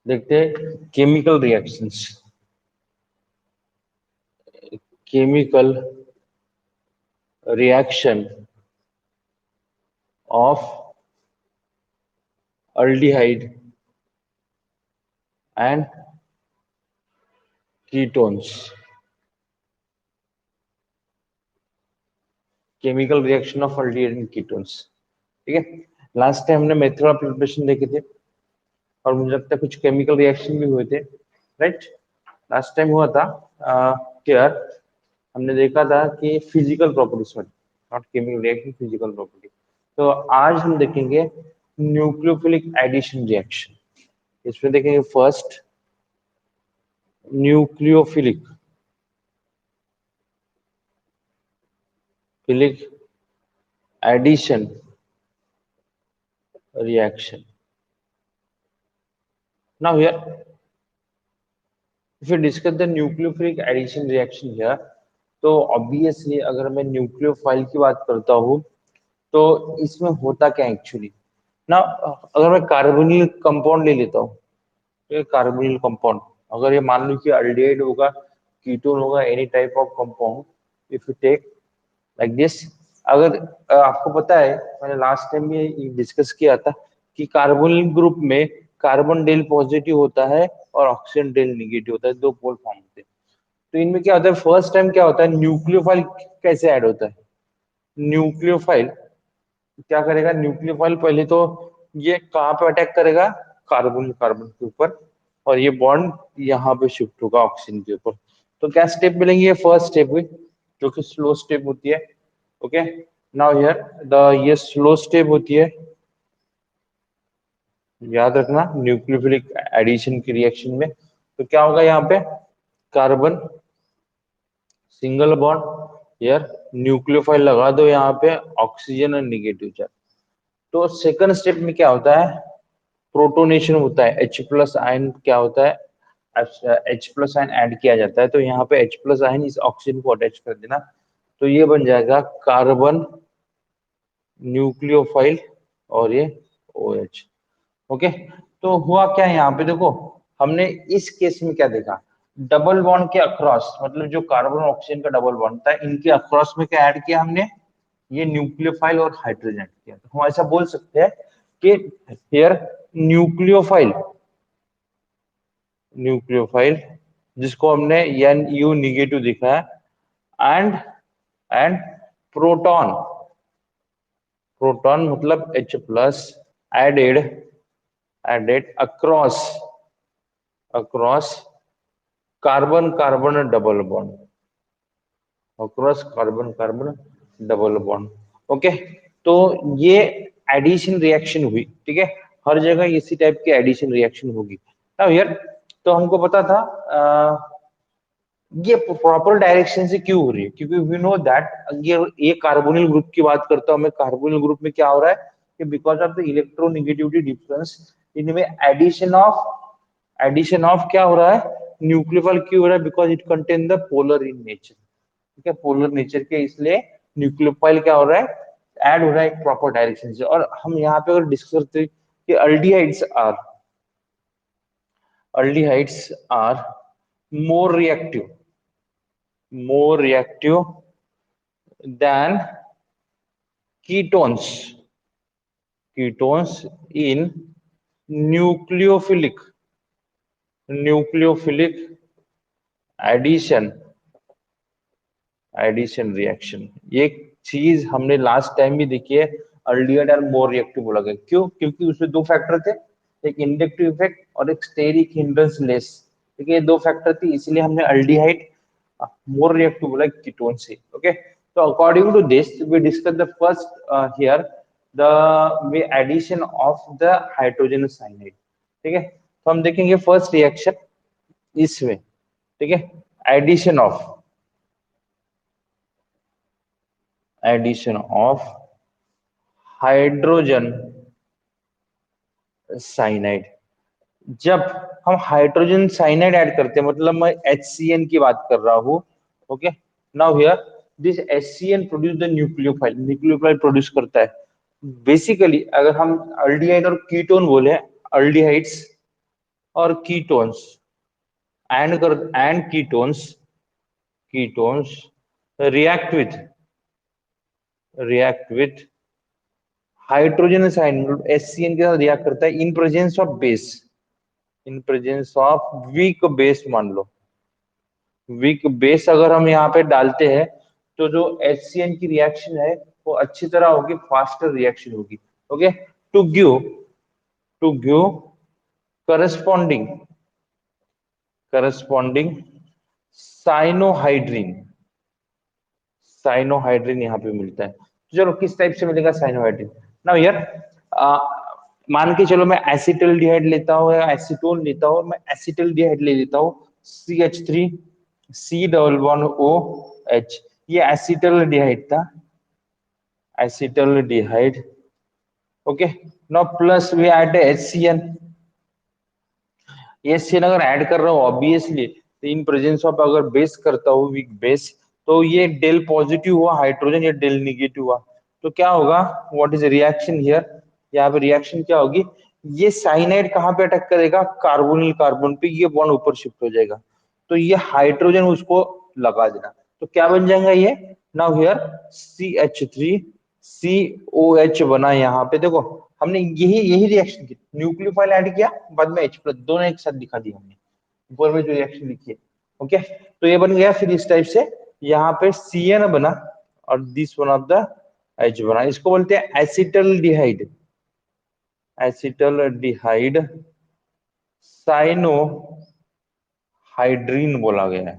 देखते हैं chemical reactions. Chemical reaction of aldehyde and ketones. Chemical reaction of aldehyde and ketones. ठीक है, last time हमने method of preparation देखे थे और मुझे लगता है कुछ केमिकल रिएक्शन भी हुए थे, राइट। लास्ट टाइम हुआ था क्या, हमने देखा था कि फिजिकल प्रॉपर्टीज में, not chemical reaction, physical property. तो आज हम देखेंगे न्यूक्लियोफिलिक एडिशन रिएक्शन। इसमें देखेंगे first nucleophilic philic addition reaction. Now here, if we discuss the nucleophilic addition reaction here, तो ऑब्वियसली अगर मैं न्यूक्लियोफाइल की बात करता हूँ तो इसमें होता क्या एक्चुअली ना, अगर मैं कार्बोनिल कंपाउंड ले लेता हूँ, तो कार्बोनिल कंपाउंड, अगर ये मान लो कि अल्डिहाइड होगा, कीटोन होगा, any type of compound, if you take like this. अगर आपको पता है, मैंने लास्ट टाइम ये डिस्कस किया था कि कार्बोनिल ग्रुप में कार्बन डेल पॉजिटिव होता है और ऑक्सीजन डेल निगेटिव होता है, दो पोल फॉर्म होते हैं। तो इनमें क्या होता है, फर्स्ट टाइम क्या होता है, न्यूक्लियोफाइल कैसे ऐड होता है। न्यूक्लियोफाइल क्या करेगा, न्यूक्लियोफाइल पहले तो ये कहाँ पे अटैक करेगा, कार्बन कार्बन के ऊपर, और ये बॉन्ड यहाँ पे शिफ्ट होगा ऑक्सीजन के ऊपर। तो क्या स्टेप मिलेंगे, ये फर्स्ट स्टेप हुई जो कि स्लो स्टेप होती है। ओके, नाउ हियर द ये स्लो स्टेप होती है, याद रखना न्यूक्लियोफिलिक एडिशन की रिएक्शन में। तो क्या होगा यहाँ पे, कार्बन सिंगल बॉन्ड, यार न्यूक्लियोफाइल लगा दो यहाँ पे, ऑक्सीजन और निगेटिव चार्ज। तो सेकंड स्टेप में क्या होता है, प्रोटोनेशन होता है, H प्लस आयन क्या होता है, H प्लस आयन ऐड किया जाता है। तो यहाँ पे H प्लस आयन इस ऑक्सीजन को अटैच कर देना, तो ये बन जाएगा कार्बन न्यूक्लियोफाइल और ये OH। ओके, तो हुआ क्या है यहाँ पे, देखो हमने इस केस में क्या देखा, डबल बॉन्ड के अक्रॉस, मतलब जो कार्बन और ऑक्सीजन का डबल बॉन्ड था, इनके अक्रॉस में क्या ऐड किया हमने, ये न्यूक्लियोफाइल और हाइड्रोजन ऐड किया। तो हम ऐसा बोल सकते हैं कि हियर न्यूक्लियोफाइल, न्यूक्लियोफाइल जिसको हमने एन यू निगेटिव दिखा है, एंड प्रोटॉन, प्रोटॉन मतलब H plus added, added across, across carbon carbon double bond, across carbon carbon double bond. Okay, तो ये एडिशन रिएक्शन हुई, ठीक है, हर जगह इसी टाइप की एडिशन रिएक्शन होगी। नाउ हियर, तो हमको पता था ये प्रॉपर डायरेक्शन से क्यों हो रही है, क्योंकि वी नो दैट ये कार्बोनिल ग्रुप की बात करता हूं मैं, कार्बोनिल ग्रुप में क्या हो रहा है कि because of the electronegativity difference इनमें एडिशन ऑफ क्या हो रहा है, न्यूक्लियोफाइल क्यों हो रहा है, because it contain the polar in nature. ठीक है, पोलर नेचर के, इसलिए न्यूक्लियोफाइल क्या हो रहा है, ऐड हो रहा है एक प्रॉपर डायरेक्शन से। और हम यहाँ पे अगर डिस्कस करते हैं कि aldehydes are more reactive, more reactive than ketones, ketones in nucleophilic, nucleophilic addition, addition reaction. ये चीज हमने लास्ट टाइम भी देखी है, अल्डिहाइड और मोर रिएक्टिव बोला गया, क्यों, क्योंकि उसमें दो फैक्टर थे, एक इंडक्टिव इफेक्ट और एक स्टेरिक हिंड्रेंस लेस। ठीक है, ये दो फैक्टर थी, इसलिए हमने अल्डिहाइड मोर रिएक्टिव बोला कीटोन से। ओके, तो according to this we discuss the first here the way addition of the hydrogen cyanide. ठीक है, तो हम देखेंगे फर्स्ट रिएक्शन इसमें, ठीक है, addition of, addition of hydrogen cyanide. जब हम हाइड्रोजन साइनाइड ऐड करते हैं, मतलब मैं HCN की बात कर रहा हूं। Okay, now here this HCN produce the nucleophile, nucleophile produce करता है। बेसिकली अगर हम अल्डिहाइड और कीटोन बोले, अल्डिहाइड्स और ketones and ketones react with hydrogen ion HCN के साथ रिएक्ट करता है इन presence of base, in presence of weak base. मान लो वीक बेस अगर हम यहाँ पे डालते हैं तो जो HCN की रिएक्शन है वो अच्छी तरह होगी, फास्टर रिएक्शन होगी। Okay, to give corresponding cyanohydrin, cyanohydrin यहाँ पे मिलता है। तो चलो किस टाइप से मिलेगा साइनोहाइड्रिन? नाउ यार मान के चलो मैं एसिटल्डिहाइड लेता हूँ या एसीटोन लेता हूँ, मैं एसिटल्डिहाइड ले लेता हूँ CH3 C11OH, ये एसिटल्डिहाइड था, acetaldehyde. Okay, now plus we add HCN, ये सीन अगर ऐड कर रहा हूँ ऑब्वियसली तो इन प्रेजेंस ऑफ अगर बेस करता हूँ वीक बेस, तो ये डेल पॉजिटिव हुआ हाइड्रोजन, या डेल निगेटिव हुआ, तो क्या होगा? What is reaction here? यहाँ पे रिएक्शन क्या होगी? ये साइनाइड कहाँ पे अटैक करेगा? कार्बोनिल कार्बन पे, ये बॉन्ड ऊपर शिफ्ट हो जाएगा, तो ये हाइड्रोजन उसको लगा देना, तो क्या बन जाएगा ये? नाउ हियर CH3COH बना। यहाँ पे देखो हमने यही यही रिएक्शन की, न्यूक्लियोफाइल ऐड किया, बाद में H प्लस, दोनों एक साथ दिखा दी हमने ऊपर में जो रिएक्शन लिखी है। ओके, तो ये बन गया। फिर इस टाइप से यहाँ पे CN बना और this one of the H बना, इसको बोलते हैं एसिटल्डिहाइड, एसिटल्डिहाइड साइनोहाइड्रिन बोला गया है।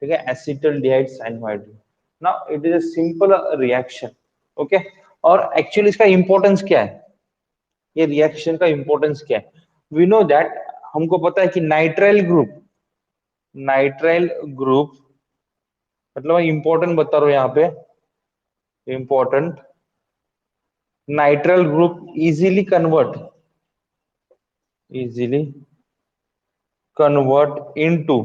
ठीक है, acetaldehyde cyanohydrin. Now it is a simple reaction. Okay, और एक्चुअली इसका इंपॉर्टेंस क्या है? ये रिएक्शन का इंपॉर्टेंस क्या है? वी नो दैट, हमको पता है कि नाइट्राइल ग्रुप मतलब मैं इंपॉर्टेंट बता रहा हूं यहाँ पे, important, nitrile group easily convert into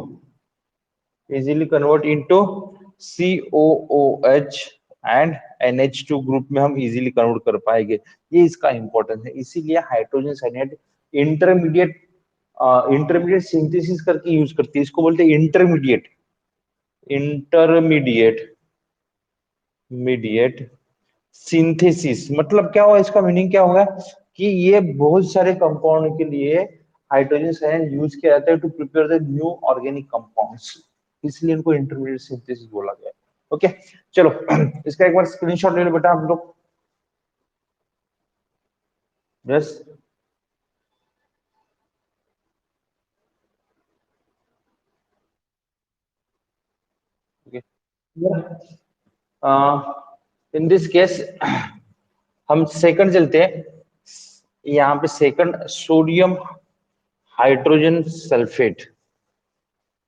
COOH and NH2 group में हम इजीली कन्वर्ट कर पाएंगे। ये इसका इंपॉर्टेंस है, इसीलिए हाइड्रोजन साइनाइड इंटरमीडिएट सिंथेसिस करके यूज करती है, इसको बोलते हैं इंटरमीडिएट मीडिएट सिंथेसिस। मतलब क्या होगा, इसका मीनिंग क्या होगा कि ये बहुत सारे कंपाउंड के लिए हाइड्रोजन साइनाइड यूज किया जाता है to prepare the new organic compounds, इसलिए इनको इंटरमीडिएट सिंथेसिस बोला गया है। ओके, चलो इसका एक बार स्क्रीनशॉट ले लो बेटा आप लोग। Yes, okay, in this case हम सेकंड चलते हैं, यहाँ पे सेकंड सोडियम हाइड्रोजन सल्फेट,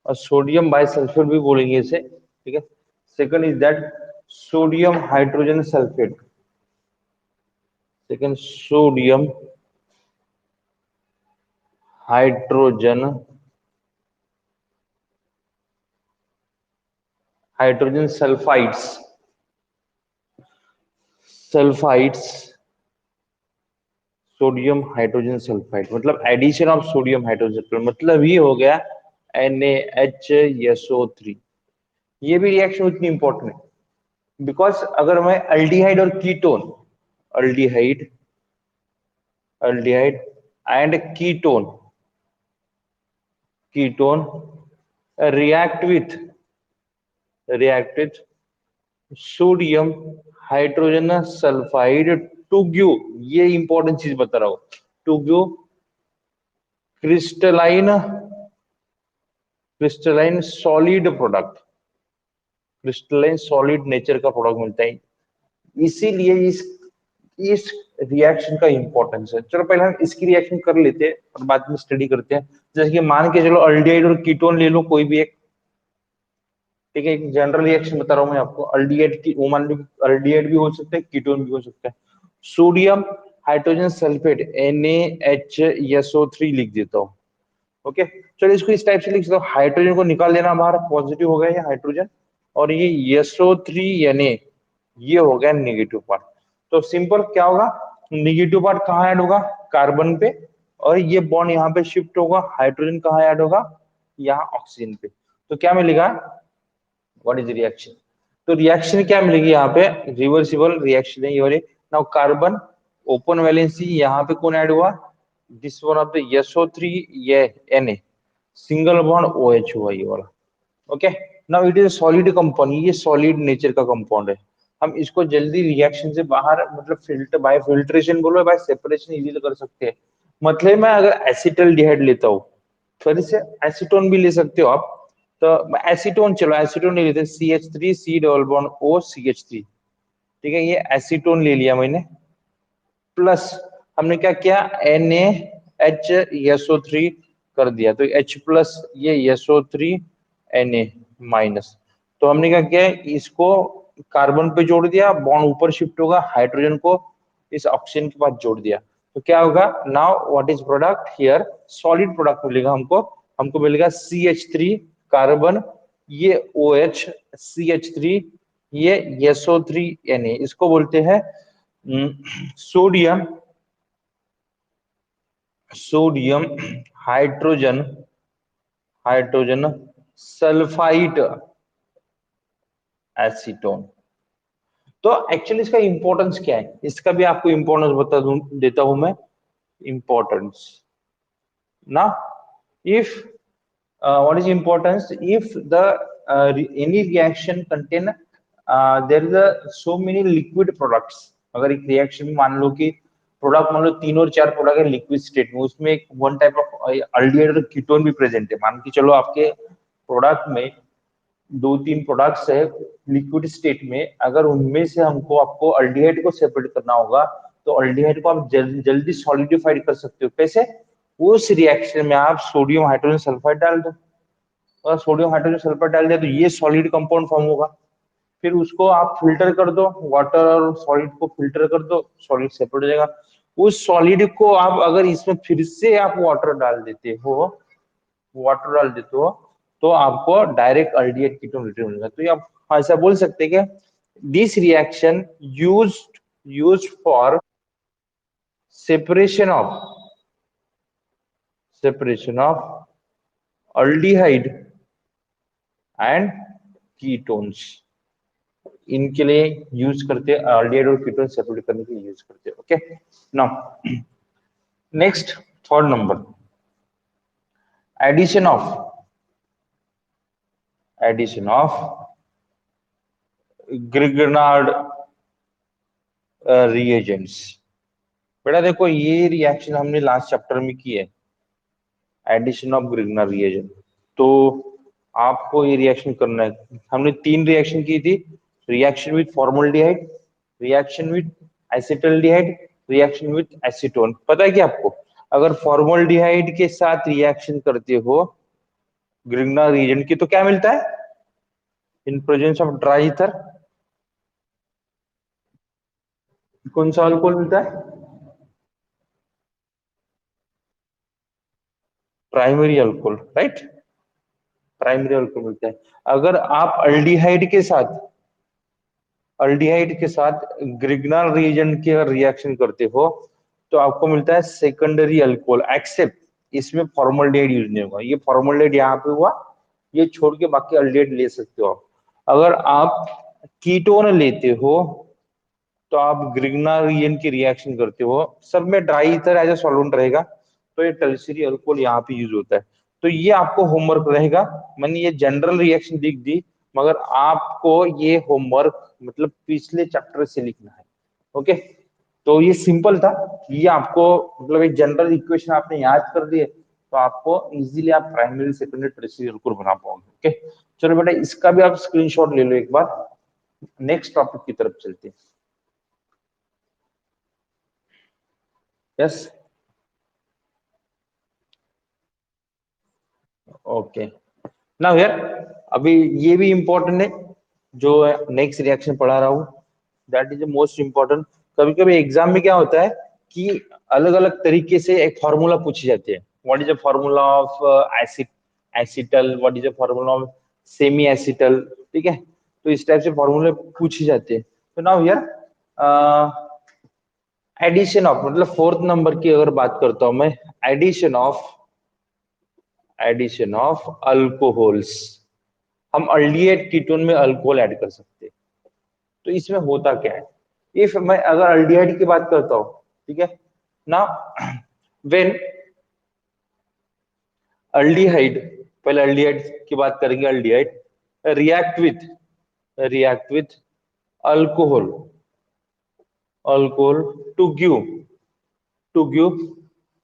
और सोडियम बाइसल्फेट भी बोलेंगे इसे। ठीक है, second is that sodium hydrogen sulphate, second sodium hydrogen sulphides, sodium hydrogen sulphide मतलब addition of sodium hydrogen sulphide, मतलब ये हो गया NaHSO3। ये भी रिएक्शन उतनी इंपॉर्टेंट है बिकॉज अगर मैं अल्डिहाइड और ketone, aldehyde aldehyde and ketone react with sodium hydrogen sulphide to give, ये इंपॉर्टेंट चीज बता रहा हूं, to give crystalline solid product, crystalline solid nature का प्रोडक्ट मिलता है, इसीलिए इस रिएक्शन का इंपॉर्टेंस है। चलो पहले हम इसकी रिएक्शन कर लेते हैं और बाद में स्टडी करते हैं। जैसे कि मान के चलो अल्डिहाइड और कीटोन ले लो कोई भी एक, ठीक है, एक जनरल रिएक्शन बता रहा हूं मैं आपको, अल्डिहाइड की वो मान लो, अल्डिहाइड भी हो सकता है कीटोन भी हो सकता है। सोडियम हाइड्रोजन सल्फेट NaHSO3 लिख देता हूँ। ओके, चलो इसको इस टाइप से लिख सकता हूँ, हाइड्रोजन को निकाल देना बाहर, पॉजिटिव हो गया ये हाइड्रोजन, और ये SO3 Na ये हो गया निगेटिव पार्ट। तो सिंपल क्या होगा, निगेटिव पार्ट कहाँ ऐड होगा? कार्बन पे, और ये बॉन्ड यहाँ पे शिफ्ट होगा, हाइड्रोजन कहाँ ऐड होगा, यहाँ ऑक्सीजन पे। तो क्या मिलेगा, व्हाट इज रिएक्शन, तो रिएक्शन क्या मिलेगी यहाँ पे, रिवर्सिबल रिएक्शन है ये वाले। नाउ कार्बन ओपन वैलेंसी, यहाँ पे कौन ऐड हुआ, this one of the SO3, ये Na, सिंगल बॉन्ड OH हुआ ये वाला। Okay, now it is solid compound, ये सॉलिड नेचर का कंपाउंड है। हम इसको जल्दी रिएक्शन से बाहर, मतलब फिल्टर बाय फिल्ट्रेशन बोलो, बाय सेपरेशन इजीली कर सकते हैं। मतलब मैं अगर एसिटल्डिहाइड लेता हूँ, फिर से एसीटोन भी ले सकते हो आप, तो एसीटोन, चलो एसीटोन ले लेते हैं, CH3 C double bond O CH3, ठीक है, ये एसीटोन ले लिया मैंने। प्लस हमने क्या किया, NaHSO3 कर दिया, तो H प्लस ये SO3 Na माइनस। तो हमने क्या किया, इसको कार्बन पे जोड़ दिया, बॉन्ड ऊपर शिफ्ट होगा, हाइड्रोजन को इस ऑक्सीजन के पास जोड़ दिया, तो क्या होगा, now what is product here, solid product मिलेगा हमको। हमको मिलेगा CH3 कार्बन, ये OH CH3, ये SO3 Na, इसको बोलते हैं sodium, sodium hydrogen, hydrogen sulphide acetone. तो एक्चुअली इसका इंपॉर्टेंस क्या है, इसका भी आपको इंपॉर्टेंस बता दूं, देता हूं मैं इंपॉर्टेंस ना। If what is importance, if the any reaction contain there is a so many liquid products, अगर एक रिएक्शन में मान लो कि प्रोडक्ट, मान लो 3 और 4 प्रोडक्ट है लिक्विड स्टेट में, उसमें एक वन टाइप ऑफ अल्डिहाइड और कीटोन भी प्रेजेंट है, मान के चलो आपके प्रोडक्ट में 2-3 प्रोडक्ट्स है लिक्विड स्टेट में, अगर उनमें से हमको आपको अल्डिहाइड को सेपरेट करना होगा, तो अल्डिहाइड को आप जल्दी सॉलिडिफाइड कर सकते हो, कैसे, उस रिएक्शन में आप सोडियम हाइड्रोजन सल्फाइड डाल दो, और सोडियम हाइड्रोजन सल्फाइड डाल दिया तो ये सॉलिड कंपाउंड फॉर्म होगा। फिर उसको आप फिल्टर कर दो, वाटर और सॉलिड को फिल्टर कर दो, सॉलिड सेपरेट हो जाएगा। उस सॉलिड को आप अगर इसमें फिर से आप वाटर डाल देते हो, वाटर डाल देते हो, तो आपको डायरेक्ट अल्डिहाइड कीटोन रिटर्न मिलेगा। तो ये आप ऐसा बोल सकते हैं कि this reaction used for separation of, separation of aldehyde and ketones, इनके लिए यूज करते हैं, अल्डिहाइड और कीटोन सेपरेट करने के लिए यूज करते हैं। Okay, now next, third number, addition of, addition of Grignard reagents. बेटा देखो, ये रिएक्शन हमने लास्ट चैप्टर में की है, एडिशन ऑफ ग्रिगनार्ड रिएजेंट। तो आपको ये रिएक्शन करना है, हमने 3 रिएक्शन की थी, reaction with formaldehyde, reaction with acetaldehyde, reaction with acetone. पता है कि आपको, अगर फॉर्मल्डिहाइड के साथ रिएक्शन करते हो ग्रिगनार्ड रिएजेंट की, तो क्या मिलता है, इन प्रेजेंस ऑफ ड्राई ईथर कौन सा अल्कोहल मिलता है, primary alcohol, right, primary alcohol मिलता है। अगर आप अल्डिहाइड के साथ ग्रिगनाल रीजन के रिएक्शन करते हो, तो आपको मिलता है सेकेंडरी अल्कोहल, एक्सेप्ट इसमें फॉर्मल्डिहाइड यूज नहीं होगा, ये फॉर्मल्डिहाइड यहाँ पे हुआ, ये छोड़ के बाकी अल्डिहाइड ले सकते हो आप। अगर आप कीटोन लेते हो, तो आप ग्रिग्नाल रीजन की रिएक्शन करते हो, सब में dry ether as a solvent रहेगा, तो ये टर्शियरी अल्कोहल यहाँ पे यूज होता है। तो ये आपको होमवर्क रहेगा, मैंने ये जनरल रिएक्शन लिख दी, मगर आपको ये होमवर्क मतलब पिछले चैप्टर से लिखना है। ओके, तो ये सिंपल था, ये आपको मतलब एक जनरल इक्वेशन आपने याद कर दिए, तो आपको इजीली आप प्राइमरी सेकेंडरी टर्शियरी अल्कोहल बना पाओगे। ओके, चलो बेटा, इसका भी आप स्क्रीनशॉट ले लो एक बार, नेक्स्ट टॉपिक की तरफ चलते हैं। यस, ओके, नाउ हियर, अभी ये भी इंपॉर्टेंट है, जो नेक्स्ट रिएक्शन पढ़ा रहा हूँ, that is the most important. कभी कभी एग्जाम में क्या होता है कि अलग अलग तरीके से एक फॉर्मूला पूछे जाते हैं, what is the formula of acid acetal, what is the formula of semi acetal, ठीक है, तो इस टाइप से फॉर्मूले पूछे जाते हैं। तो नाउ हियर एडिशन ऑफ मतलब फोर्थ नंबर की अगर बात करता हूं मैं, एडिशन ऑफ अल्कोहल्स। हम अल्डिहाइड कीटोन में अल्कोहल ऐड कर सकते हैं। तो इसमें होता क्या है, इफ मैं अगर अल्डिहाइड की बात करता हूं, ठीक है ना, व्हेन अल्डिहाइड, पहले अल्डिहाइड की बात करेंगे। Aldehyde react with alcohol alcohol to give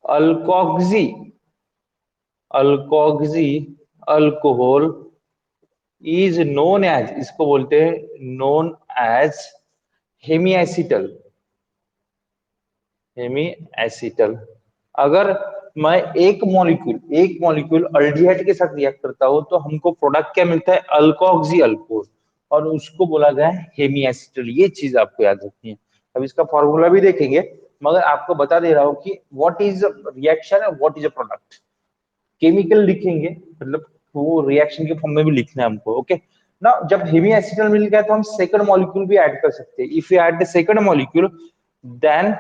alkoxy alkoxy alcohol is known as, इसको बोलते हैं नोन एज हेमी एसिटल। अगर मैं एक मॉलिक्यूल अल्डिहाइड के साथ रिएक्ट करता हूं तो हमको प्रोडक्ट क्या मिलता है, अल्कोक्सी अल्कोहल, और उसको बोला गया है हेमी एसिटल। ये चीज आपको याद रखनी है। अब इसका फॉर्मूला भी देखेंगे, मगर आपको बता दे रहा हूं कि व्हाट इज रिएक्शन और what is a product. Chemical लिखेंगे मतलब वो रिएक्शन के फॉर्म में भी लिखना है हमको। ओके ना, जब हेमी एसिटल मिल गया तो हम सेकंड मॉलिक्यूल भी ऐड कर सकते हैं। If you add the second molecule, then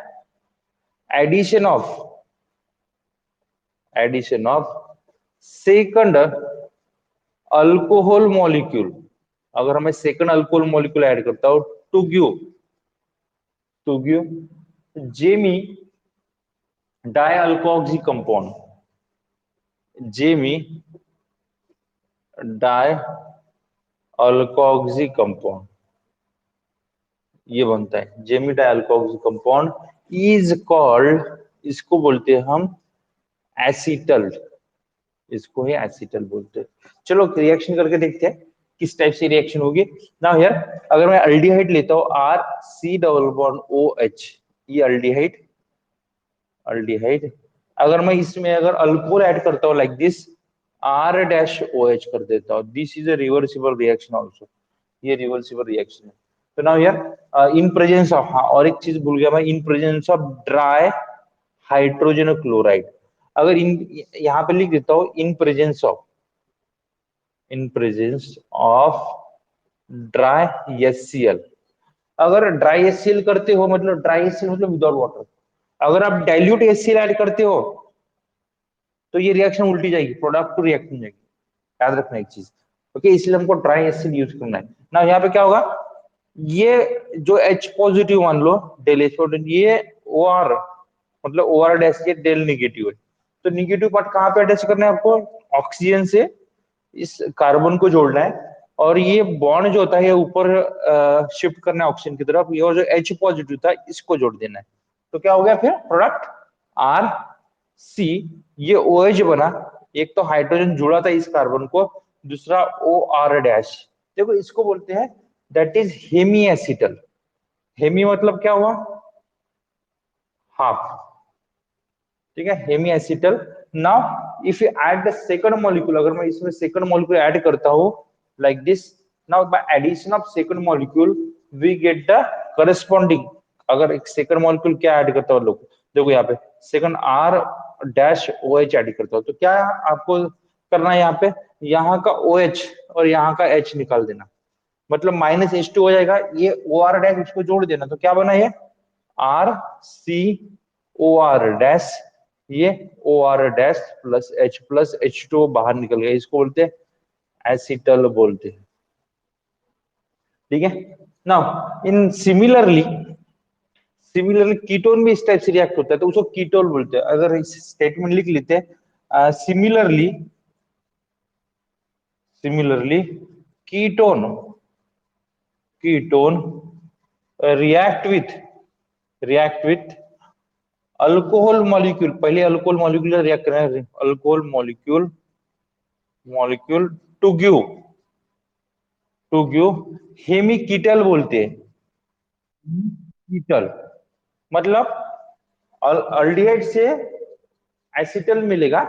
addition of second alcohol molecule, अगर हमें सेकंड अल्कोहल मॉलिक्यूल ऐड करता हूं to give gem di alkoxy compound, gem di alkoxy compound, ये बनता है gem di alkoxy compound is called, इसको बोलते हैं हम एसिटल, इसको ही एसिटल बोलते हैं। चलो रिएक्शन करके देखते हैं किस टाइप से रिएक्शन होगी। नाउ हियर अगर मैं अल्डिहाइड लेता हूं R C double bond O H, ये अल्डिहाइड अगर मैं इसमें अगर अल्कोहल ऐड करता हूं like this, R dash O H कर देता हूं, this is a reversible reaction also, ये रिवर्सिबल रिएक्शन है। तो now here in presence of, हाँ और एक चीज भूल गया मैं, in presence of dry hydrogen chloride, अगर इन यहाँ पे लिख देता हूं in presence of dry HCL, अगर ड्राई एचसीएल करते हो मतलब ड्राई एचसीएल मतलब विदाउट वाटर, अगर आप डाइल्यूट एचसीएल ऐड करते हो तो ये रिएक्शन उल्टी जाएगी, प्रोडक्ट टू रिएक्ट नहीं जाएगी। याद रखना एक चीज। ओके, इसलिए हमको ड्राई एचसीएल यूज करना है ना। यहाँ पे क्या होगा, ये जो H पॉजिटिव मान लो डेल H, ये ओ आर मतलब ओ आर डैश, ये डेल निगेटिव है। तो निगेटिव पार्ट कहाँ पे अटैच करना है आपको, ऑक्सीजन से इस कार्बन को जोड़ना है, और ये बॉन्ड जो होता है ये ऊपर शिफ्ट करना है ऑक्सीजन की तरफ, ये और जो H पॉजिटिव था इसको जोड़ देना है। तो क्या हो गया फिर प्रोडक्ट आर सी, ये ओ एच बना, एक तो हाइड्रोजन जुड़ा था इस कार्बन को, दूसरा ओ आर डैश। देखो इसको बोलते हैं that is hemi acetal. Hemi मतलब क्या हुआ, हाफ, ठीक है, hemi acetal. Now if you add the second molecule, अगर मैं इसमें सेकंड मॉलिक्यूल ऐड करता हूं like this, now by addition of second molecule we get the corresponding, अगर एक सेकंड मॉलिक्यूल क्या ऐड करता हूं लोग, देखो यहाँ पे second R dash O H add करता हूं, तो क्या आपको करना है यहाँ पे, यहाँ का ओ एच और यहाँ का एच निकाल देना, मतलब माइनस एच टू हो जाएगा, ये ओ आर डैश इसको जोड़ देना, तो क्या बना ये R C O R dash, ये O R dash plus H two बाहर निकल गया, इसको बोलते हैं एसिटल बोलते हैं। ठीक है, नाउ इन सिमिलरली कीटोन भी इस टाइप से रिएक्ट होता है तो उसको कीटोन बोलते हैं। अगर इस स्टेटमेंट लिख लेते हैं similarly ketone ketone react with alcohol molecule, पहले अल्कोहल मॉलिक्यूल रिएक्ट करना है, alcohol molecule to give hemi ketal बोलते हैं। कीटल मतलब अल्डिहाइड से एसिटल मिलेगा,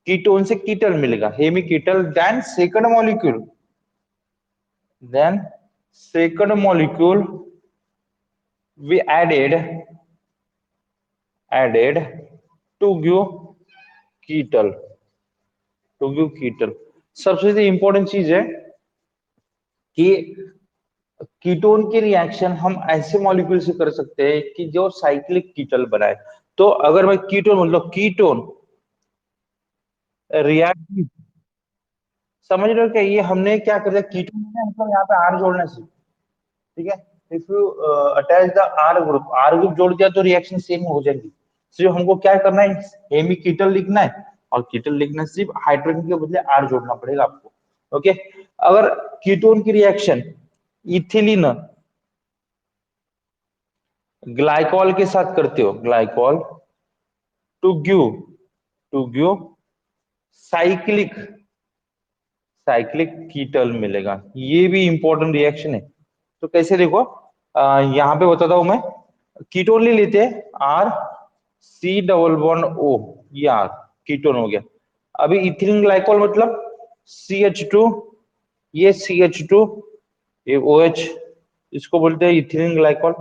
कीटोन से कीटल मिलेगा, hemi ketal, then second molecule we added to give ketal सबसे इंपॉर्टेंट चीज है कि कीटोन की रिएक्शन हम ऐसे मॉलिक्यूल से कर सकते हैं कि जो साइक्लिक कीटल बनाए। तो अगर मैं कीटोन मतलब कीटोन रिएक्ट, समझ रहे हो क्या? ये हमने क्या कर दिया, कीटोन में मतलब यहाँ पे आर जोड़ना चाहिए, ठीक है। If you attach the R group जोड़ दिया तो रिएक्शन सेम हो जाएगी। सिर्फ हमको क्या करना है, हेमी कीटल लिखना है, और कीटल लिखना सिर्फ हाइड्रोजन के बदले आर जोड़ना पड़ेगा आपको। ओके, अगर कीटोन की रिएक्शन इथिलीन ग्लाइकॉल के साथ करते हो, glycol to give to give cyclic cyclic ketal मिलेगा। ये भी इंपॉर्टेंट रिएक्शन है। तो कैसे देखो, यहाँ पे बताता हूं मैं। कीटोन ले लेते हैं, R C double bond O, ये आर कीटोन हो गया। अभी इथिलीन ग्लाइकॉल मतलब CH2, ये CH2, ये OH, इसको बोलते हैं इथिलीन ग्लाइकॉल,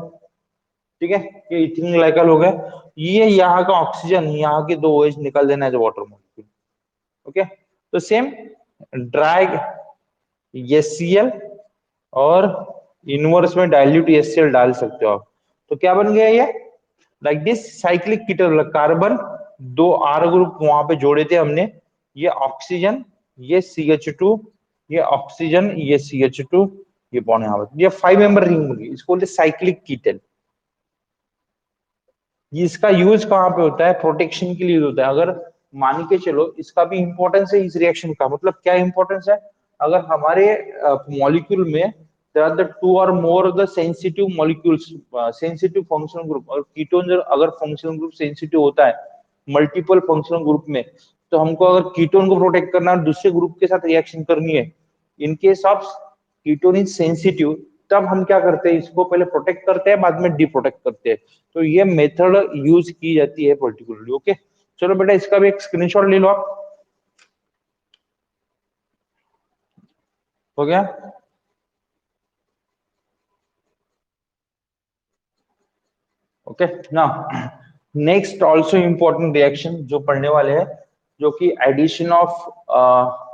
ठीक है। ये इथिलीन ग्लाइकॉल हो गया। ये यहाँ का ऑक्सीजन, यहाँ के दो OH निकल देना है वाटर मॉलिक्यूल। ओके, तो सेम ड्राई HCl, और इनवर्स में डाइल्यूट HCl डाल सकते हो आप। तो क्या बन गया ये, like this cyclic ketone, carbon दो आर ग्रुप वहां पे जोड़े थे हमने, ये ऑक्सीजन, ये CH2, ये ऑक्सीजन, ये CH2, ये बॉन्ड यहाँ पर, ये 5 मेंबर रिंग बन गई, इसको बोलते साइक्लिक कीटन। ये इसका यूज कहाँ पे होता है, प्रोटेक्शन के लिए होता है। अगर मान के चलो, इसका भी इंपॉर्टेंस है इस रिएक्शन का, मतलब क्या इंपॉर्टेंस है, अगर हमारे मॉलिक्यूल में देयर आर द टू और more the sensitive molecules, sensitive functional group, और कीटोन अगर फंक्शनल ग्रुप सेंसिटिव होता है मल्टीपल फंक्शनल ग्रुप में, तो हमको अगर कीटोन को प्रोटेक्ट करना है, दूसरे ग्रुप के साथ रिएक्शन करनी है, in case of ketone is sensitive, तब हम क्या करते हैं, इसको पहले प्रोटेक्ट करते हैं, बाद में डिप्रोटेक्ट करते हैं। तो ये मेथड यूज की जाती है पर्टिकुलरली। ओके, चलो बेटा इसका भी एक स्क्रीनशॉट ले लो आप। हो गया? Okay, now next also important reaction जो पढ़ने वाले हैं, जो कि addition of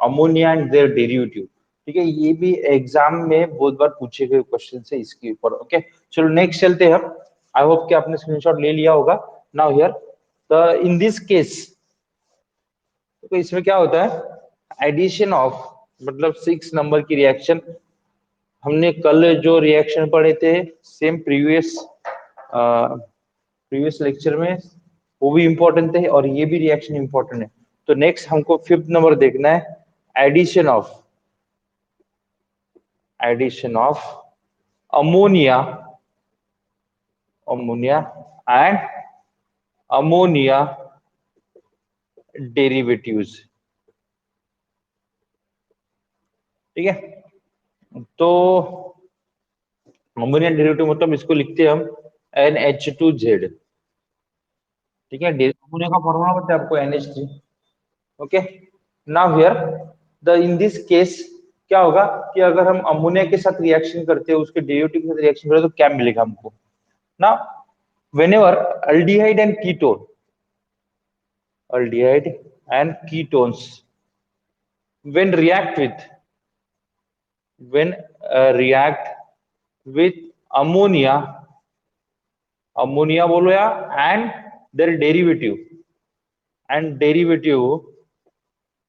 ammonia and their derivative, ठीक है। ये भी एग्जाम में बहुत बार पूछे गए क्वेश्चन है इसके ऊपर। ओके, चलो नेक्स्ट चलते हैं हम। आई होप कि आपने स्क्रीनशॉट ले लिया होगा। Now here the in this case, तो इसमें क्या होता है, एडिशन ऑफ मतलब 6 नंबर की रिएक्शन। हमने कल जो रिएक्शन पढ़े थे सेम प्रीवियस लेक्चर में, वो भी इंपॉर्टेंट थे और ये भी रिएक्शन इंपॉर्टेंट है। तो नेक्स्ट हमको 5th नंबर देखना है, addition of addition of ammonia ammonia and ammonia derivatives, ठीक है। तो अमोनिया डेरिवेटिव मतलब इसको लिखते हैं हम NH2Z, ठीक है। अमोनिया का फॉर्मूला पता है आपको, NH3। Okay, now here the in this case क्या होगा कि अगर हम अमोनिया के साथ रिएक्शन करते हैं, उसके डेरिवेटिव के साथ रिएक्शन करें, तो क्या मिलेगा हमको ना, whenever aldehyde and ketone aldehyde and ketones when react with when react with ammonia ammonia बोलो या and their derivative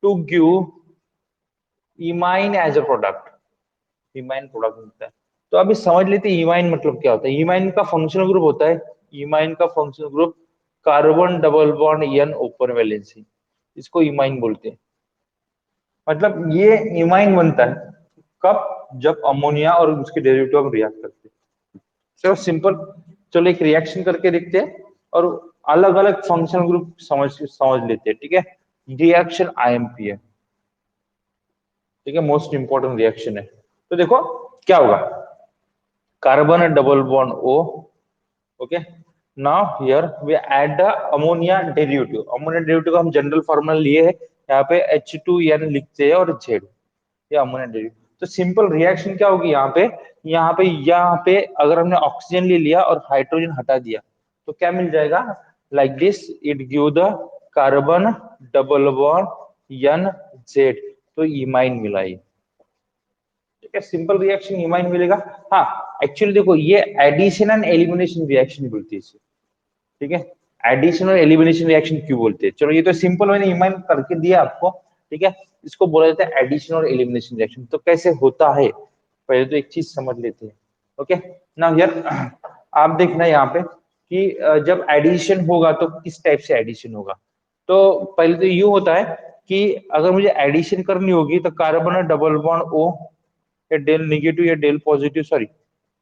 to give imine as a product, imine product मिलता है। तो अभी समझ लेते हैं इमाइन मतलब क्या होता है। इमाइन का फंक्शनल ग्रुप होता है, इमाइन का functional group carbon double bond an open valency, इसको इमाइन बोलते हैं। मतलब ये इमाइन बनता है कब, जब अमोनिया और उसके डेरिवेटिव हम रिएक्ट करते हैं। चलो सिंपल, चलो एक रिएक्शन करके देखते हैं और अलग अलग फंक्शनल ग्रुप समझ समझ लेते हैं, ठीक है। रिएक्शन IMP है, ठीक है, मोस्ट इंपॉर्टेंट रिएक्शन है। तो देखो क्या होगा, carbon double bond O, okay. Now here we add the ammonia derivative. Ammonia derivative का हम जनरल फार्मूला लिए है, यहाँ पे H2N लिखते हैं और Z, ये अमोनिया डेरिवेटिव। तो सिंपल रिएक्शन क्या होगी यहाँ पे अगर हमने ऑक्सीजन ले लिया और हाइड्रोजन हटा दिया, तो क्या मिल जाएगा, like this it give the carbon double bond NZ, तो इमाइन मिला ये, ठीक है। सिंपल रिएक्शन इमाइन मिलेगा। हाँ, एक्चुअली देखो ये एडिशन एंड एलिमिनेशन रिएक्शन बोलती है इसे, ठीक है। एडिशन और एलिमिनेशन रिएक्शन क्यों बोलते हैं, चलो ये तो सिंपल मैंने इमेज करके दिया आपको, ठीक है। इसको बोला जाता है एडिशन और एलिमिनेशन रिएक्शन। तो कैसे होता है पहले तो एक चीज समझ लेते हैं। ओके, नाउ यार आप देखना यहाँ पे कि जब एडिशन होगा तो किस टाइप से एडिशन होगा। तो पहले तो यूं होता है कि अगर मुझे एडिशन करनी होगी तो कार्बन और डबल बॉन्ड ओ, या डेल निगेटिव या डेल पॉजिटिव, सॉरी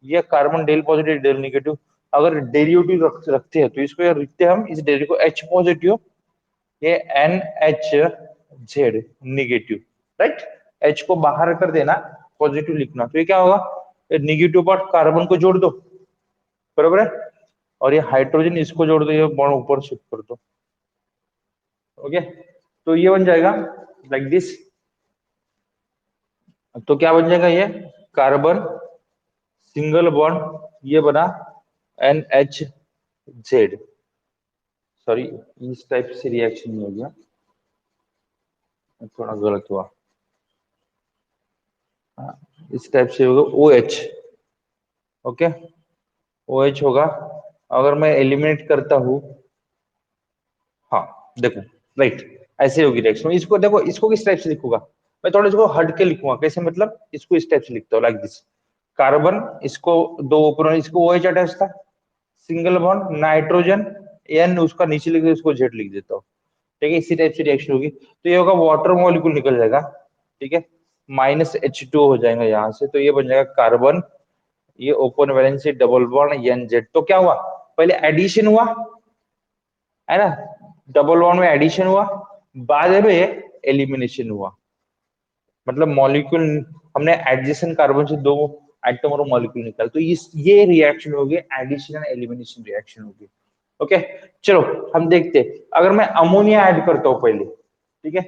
ये carbon del positive del negative, अगर डेरिवेटिव रखते हैं तो इसको यार लिखते हैं हम इस डेरिवेटिव को एच पॉजिटिव, ये N H Z negative, right. H को बाहर कर देना, पॉजिटिव लिखना, तो ये क्या होगा, निगेटिव पार्ट कार्बन को जोड़ दो, बराबर है, और ये हाइड्रोजन इसको जोड़ दो, ये बॉन्ड ऊपर शिफ्ट कर दो। ओके, तो ये बन जाएगा लाइक दिस। तो क्या बन जाएगा ये कार्बन सिंगल बॉन्ड, ये बना एन एच जेड, सॉरी इस टाइप से रिएक्शन नहीं हो गया, थोड़ा गलत हुआ। हाँ, इस टाइप से होगा O H, okay O H होगा। अगर मैं एलिमिनेट करता हूँ, हाँ देखो, राइट ऐसे होगी रिएक्शन। इसको देखो, इसको किस टाइप से लिखूंगा, मैं थोड़ा इसको हट के लिखूंगा, कैसे मतलब इसको इस टाइप से लिखता हूँ लाइक दिस। कार्बन इसको दो ऊपर, इसको ओ एच अटैच था, सिंगल बॉन्ड नाइट्रोजन एन उसका नीचे लिख दे, उसको जेड लिख देता हूँ, ठीक है। इसी टाइप से रिएक्शन होगी, तो ये होगा वाटर मॉलिक्यूल निकल जाएगा, ठीक है, -H2 हो जाएगा यहाँ से, तो ये बन जाएगा कार्बन, ये open valency double bond N Z. तो क्या हुआ, पहले एडिशन हुआ है ना, डबल बॉन्ड में एडिशन हुआ, बाद में एलिमिनेशन हुआ, मतलब मॉलिक्यूल हमने एडजेसेंट कार्बन से दो एटम और मॉलिक्यूल निकाल, तो इस ये रिएक्शन होगी एडिशन एंड एलिमिनेशन रिएक्शन होगी। ओके, चलो हम देखते हैं, अगर मैं अमोनिया ऐड करता हूँ पहले, ठीक है,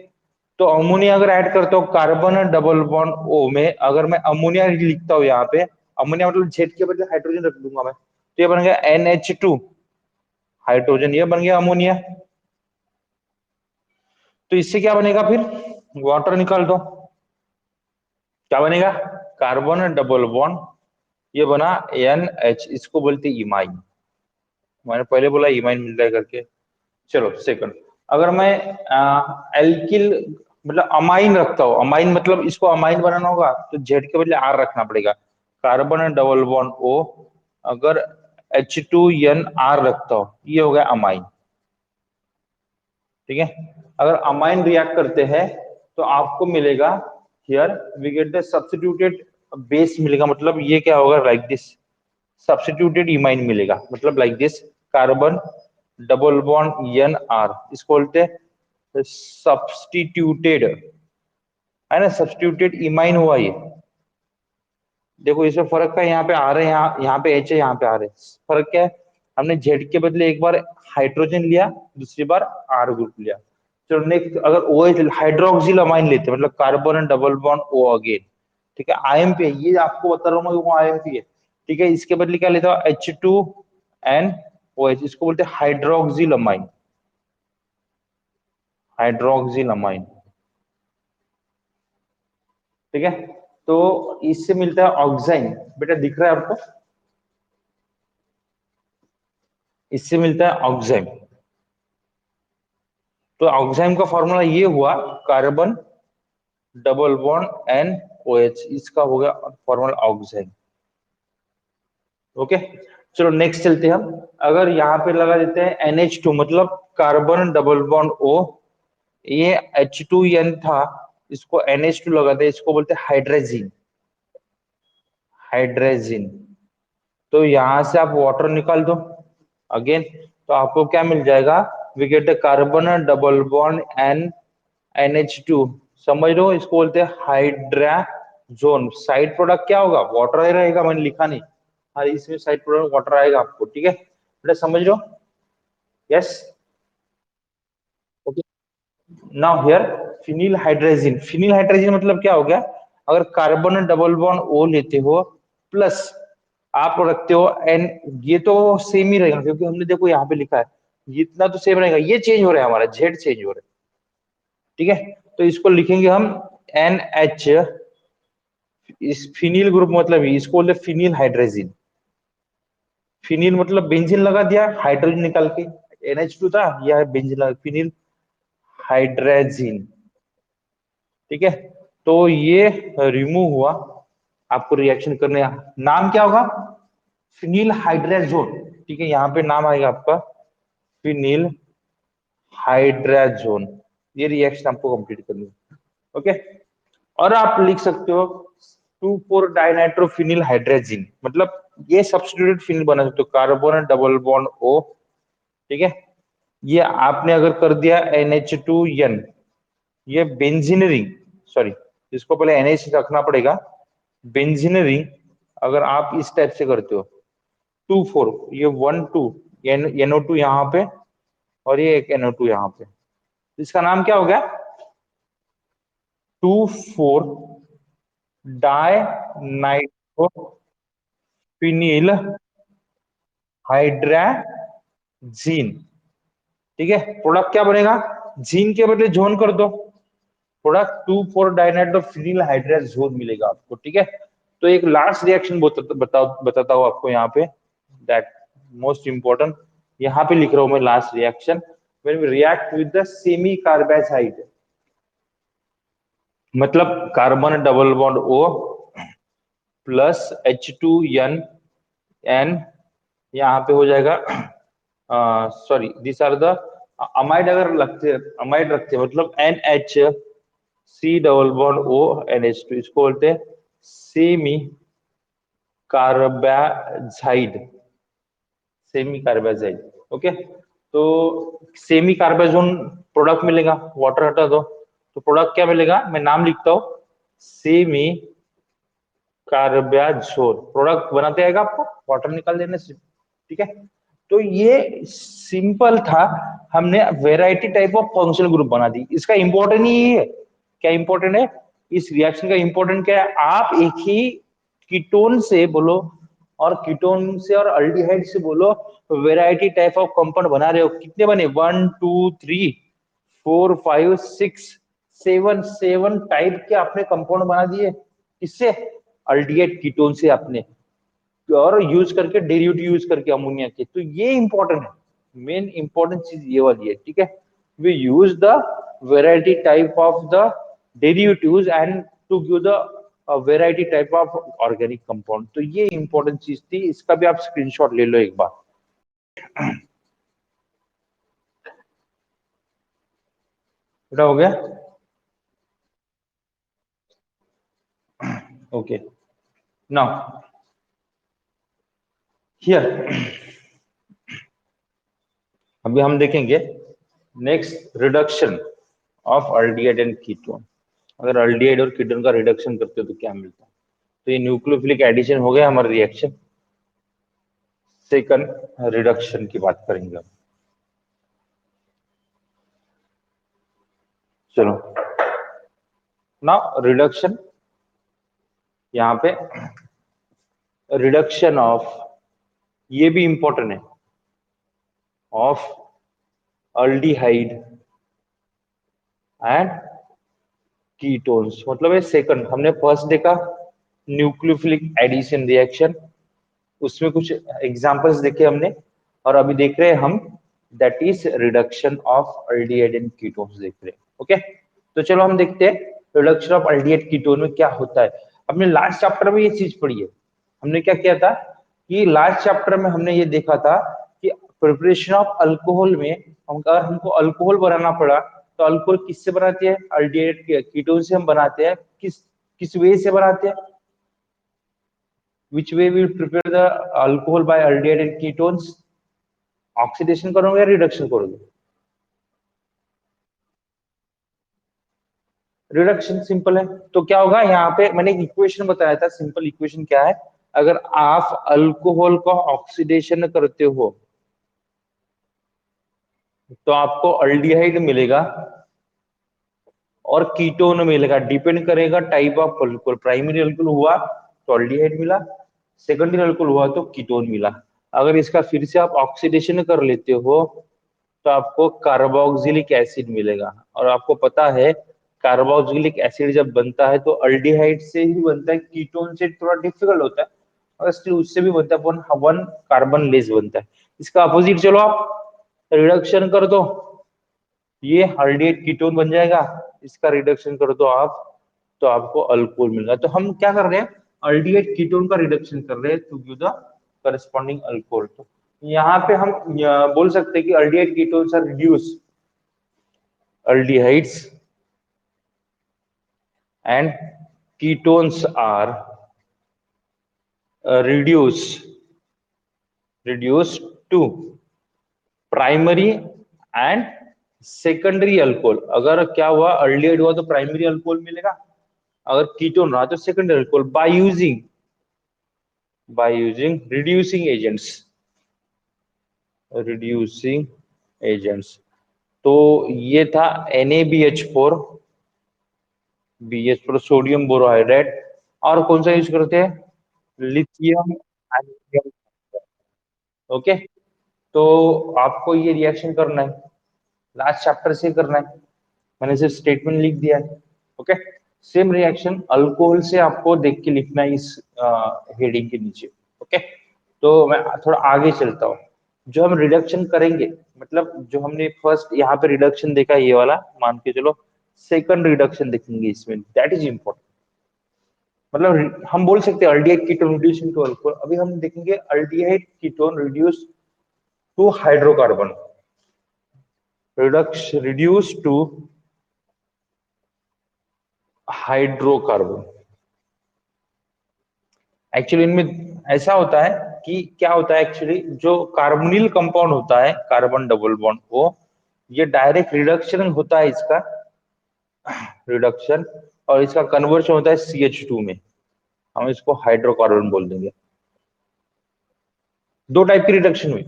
तो अमोनिया अगर ऐड करता हूँ कार्बन डबल बॉन्ड ओ में, अगर मैं अमोनिया लिखता हूँ यहाँ पे, अमोनिया मतलब जेड के बदले हाइड्रोजन रख दूंगा मैं, तो ये बन गया NH2 हाइड्रोजन, ये बन गया अमोनिया। तो इससे क्या बनेगा फिर, वाटर निकाल दो, क्या बनेगा, कार्बन डबल बॉन्ड, ये बना NH, इसको बोलते इमाइन, मैंने पहले बोला इमाइन मिल रहा है करके। चलो सेकंड, अगर मैं एल्किल मतलब अमाइन रखता हूँ, अमाइन मतलब इसको अमाइन बनाना होगा तो जेड के बदले आर रखना पड़ेगा, कार्बन डबल बॉन्ड ओ, अगर H2NR रखता हूँ, ये हो गया अमाइन, ठीक है। अगर अमाइन रिएक्ट करते हैं तो आपको मिलेगा here we get the substituted base मिलेगा, मतलब ये क्या होगा लाइक दिस, सब्स्टिट्यूटेड इमाइन मिलेगा, मतलब like this, carbon double bond N R, इसको बोलते हैं सब्स्टिट्यूटेड, है ना, सब्स्टिट्यूटेड इमाइन हुआ ये। देखो इसमें फर्क क्या है, यहाँ पे आर है, यहाँ पे एच है, यहाँ पे आर है, फर्क क्या है, हमने जेड के बदले एक बार हाइड्रोजन लिया, दूसरी बार आर ग्रुप लिया। चलो नेक्स्ट, अगर ओ एच हाइड्रोक्सिल अमाइन लेते हैं, मतलब carbon and double bond O again, ठीक है, आईएमपी, ये आपको बता रहा हूँ मैं, वो आईएमपी है, ठीक है। इसके बदले क्या लेता हूँ, H2N OH, इसको बोलते हैं हाइड्रोक्सिल अमाइन, हाइड्रोक्सिल अमाइन, ठीक है। तो इससे मिलता है ऑक्साइन, बेटा दिख रहा है आपको, इससे मिलता है ऑक्साइन। तो ऑक्साइन का फॉर्मूला ये हुआ, carbon double bond N O H, इसका हो गया फॉर्मूला ऑक्साइन। ओके, चलो नेक्स्ट चलते हैं हम, अगर यहाँ पे लगा देते हैं NH2, मतलब कार्बन डबल बॉन्ड ओ, ये H2N था, इसको NH2 लगा दे, इसको बोलते हैं हाइड्रेजिन, हाइड्रेजिन। तो यहां से आप वाटर निकाल दो अगेन, तो आपको क्या मिल जाएगा, we get carbon double bond N NH2, समझ लो, इसको बोलते हैं हाइड्राजोन। साइड प्रोडक्ट क्या होगा, वाटर ही रहेगा, मैंने लिखा नहीं, हाँ इसमें साइड प्रोडक्ट वाटर आएगा आपको, ठीक है बेटा, समझ लो, yes. Okay, now here phenyl hydrazine, phenyl hydrazine मतलब क्या हो गया, अगर कार्बन डबल बॉन्ड ओ लेते हो प्लस आप रखते हो एन, ये तो सेम ही रहेगा क्योंकि हमने देखो यहाँ पे लिखा है, ये इतना तो सेम रहेगा, ये चेंज हो रहा है हमारा, जेड चेंज हो रहा है, ठीक है। तो इसको लिखेंगे हम NH इस फिनिल ग्रुप मतलब इसको बोलते फिनिल हाइड्रोजिन। फिनिल मतलब बेंजीन लगा दिया, हाइड्रोजन निकाल के, NH2 था, यह बेंजीन लगा, फिनिल हाइड्रोजिन। ठीक है, तो ये रिमूव हुआ, आपको रिएक्शन करने, नाम क्या होगा, फिनिल हाइड्राजोन। ठीक है, यहाँ पे नाम आएगा आपका फिनिल हाइड्राजोन। ये रिएक्शन आपको कंप्लीट करनी है। ओके, और आप लिख सकते हो 2,4-डाइनाइट्रोफिनिल हाइड्राजिन, मतलब ये सब्स्टिट्यूटेड फिनिल बना सकते हो, कार्बन डबल बॉन्ड O। ठीक है, ये आपने अगर कर दिया NH2N, ये बेंजीन रिंग, सॉरी इसको पहले NH रखना पड़ेगा, बेंजीन रिंग अगर आप इस टाइप से करते हो 2,4, ये 1,2 NO2 यहाँ पे, और ये एक NO2 यहाँ पे, इसका नाम क्या हो गया, 2,4-डाइनाइट्रोफिनिल हाइड्राजीन। ठीक है, प्रोडक्ट क्या बनेगा, जीन के बदले जोन कर दो, प्रोडक्ट 2,4-डाइनाइट्रोफिनिल हाइड्राजोन मिलेगा आपको। ठीक है, तो एक लास्ट रिएक्शन बताता हूँ आपको यहाँ पे, दैट मोस्ट इंपॉर्टेंट, यहाँ पे लिख रहा हूँ मैं last reaction, when we react with the semi carbide, मतलब carbon double bond O plus H2N, N यहाँ पे हो जाएगा, sorry this are the amide, अगर लगते अमाइड रखते मतलब NH3 double bond O NH2, इसको बोलते हैं semi carbazide, semi carbazide. Okay, तो सेमी कार्बाजोन प्रोडक्ट मिलेगा, वाटर हटा दो, तो प्रोडक्ट क्या मिलेगा, मैं नाम लिखता हूँ, सेमी कार्बाजोन, प्रोडक्ट बनाते आएगा आपको वाटर निकाल देने से। ठीक है, तो ये सिंपल था, हमने variety type of functional group बना दी। इसका इंपॉर्टेंट ही है, क्या इंपॉर्टेंट है, इस रिएक्शन का इंपॉर्टेंट क्या है, आप एक ही कीटोन से बोलो, और कीटोन से और अल्डिहाइड से बोलो, वेराइटी टाइप ऑफ कंपाउंड बना रहे हो, कितने बने, 1, 2, 3, 4, 5, 6, 7 टाइप के आपने कंपाउंड बना दिए, किससे, अल्डिहाइड कीटोन से आपने, और यूज करके डेरिवेटिव यूज करके अमोनिया के। तो ये इंपॉर्टेंट है, मेन इंपॉर्टेंट चीज ये वाली है। ठीक है, we use the variety type of the derivatives and to give the variety type of organic compound. तो ये इंपॉर्टेंट चीज थी, इसका भी आप स्क्रीनशॉट ले लो एक बार। बेटा हो गया, ओके, नाउ हियर अभी हम देखेंगे next reduction of aldehyde and ketone. अगर अल्डिहाइड और कीटोन का रिडक्शन करते हो तो क्या मिलता है, तो ये न्यूक्लियोफिलिक एडिशन हो गया हमारा रिएक्शन। सेकंड रिडक्शन की बात करेंगे हम, चलो नाउ रिडक्शन, यहाँ पे रिडक्शन ऑफ, ये भी इंपॉर्टेंट है, ऑफ अल्डिहाइड एंड कीटोन्स, मतलब ये सेकंड, हमने फर्स्ट देखा न्यूक्लियोफिलिक एडिशन रिएक्शन, उसमें कुछ एग्जांपल्स देखे हमने, और अभी देख रहे हैं हम that is reduction of aldehyde and ketones देख रहे हैं। ओके, तो चलो हम देखते हैं रिडक्शन ऑफ अल्डिहाइड कीटोन में क्या होता है। हमने लास्ट चैप्टर में ये चीज पढ़ी है, हमने क्या किया था कि लास्ट चैप्टर में हमने ये देखा था कि प्रिपरेशन ऑफ अल्कोहल में, अगर हमको अल्कोहल बनाना पड़ा तो अल्कोहल किससे बनाते हैं, अल्डिहाइड कीटोन से हम बनाते हैं, किस किस वे से बनाते हैं, which way we will prepare the alcohol by aldehyde and ketones, oxidation करोगे या रिडक्शन करोगे, रिडक्शन सिंपल है। तो क्या होगा, यहाँ पे मैंने एक इक्वेशन बताया था, सिंपल इक्वेशन क्या है, अगर आप अल्कोहल का ऑक्सीडेशन करते हो तो आपको अल्डिहाइड मिलेगा और कीटोन मिलेगा, डिपेंड करेगा type of alcohol, primary alcohol हुआ तो अल्डिहाइड मिला, सेकेंडरी अल्कोहल हुआ तो कीटोन मिला। अगर इसका फिर से आप ऑक्सीडेशन कर लेते हो तो आपको कार्बोक्सिलिक एसिड मिलेगा, और आपको पता है कार्बोक्सिलिक एसिड जब बनता है तो अल्डिहाइड से ही बनता है, कीटोन से थोड़ा डिफिकल्ट होता है, और स्टिल उससे भी बनता है, वन वन कार्बन लेस बनता है। इसका अपोजिट चलो आप रिडक्शन कर दो, ये अल्डिहाइड कीटोन बन जाएगा, इसका रिडक्शन कर दो आप तो आपको अल्कोहल मिलेगा। तो हम क्या कर रहे हैं, अल्डिहाइड कीटोन का रिडक्शन कर रहे हैं to give the corresponding alcohol. तो यहाँ पे हम बोल सकते हैं कि aldehyde ketones are reduce, aldehydes and ketones are reduced to primary and secondary alcohol. अगर क्या हुआ, अल्डिहाइड हुआ तो प्राइमरी अल्कोहल मिलेगा, अगर कीटोन रहा तो secondary alcohol, by using reducing agents. तो ये था NaBH4, BH4 सोडियम बोरोहाइड्रेट, और कौन सा यूज करते हैं, लिथियम आयन। ओके, तो आपको ये रिएक्शन करना है, लास्ट चैप्टर से करना है, मैंने सिर्फ स्टेटमेंट लिख दिया है। ओके, सेम रिएक्शन अल्कोहल से आपको देख के लिखना है इस हेडिंग के नीचे। ओके, तो मैं थोड़ा आगे चलता हूँ। जो हम रिडक्शन करेंगे, मतलब जो हमने फर्स्ट यहाँ पे रिडक्शन देखा ये वाला, मान के चलो सेकंड रिडक्शन देखेंगे इसमें, दैट इज इंपॉर्टेंट। मतलब हम बोल सकते हैं aldehyde ketone reduce to alcohol, अभी हम देखेंगे aldehyde ketone reduce to hydrocarbon, reduce to hydrocarbon. Actually इनमें ऐसा होता है कि क्या होता है, एक्चुअली जो कार्बोनिल कंपाउंड होता है, कार्बन डबल बॉन्ड को, ये डायरेक्ट रिडक्शन होता है इसका, रिडक्शन, और इसका कन्वर्शन होता है CH2 में, हम इसको हाइड्रोकार्बन बोल देंगे। दो टाइप की रिडक्शन हुई,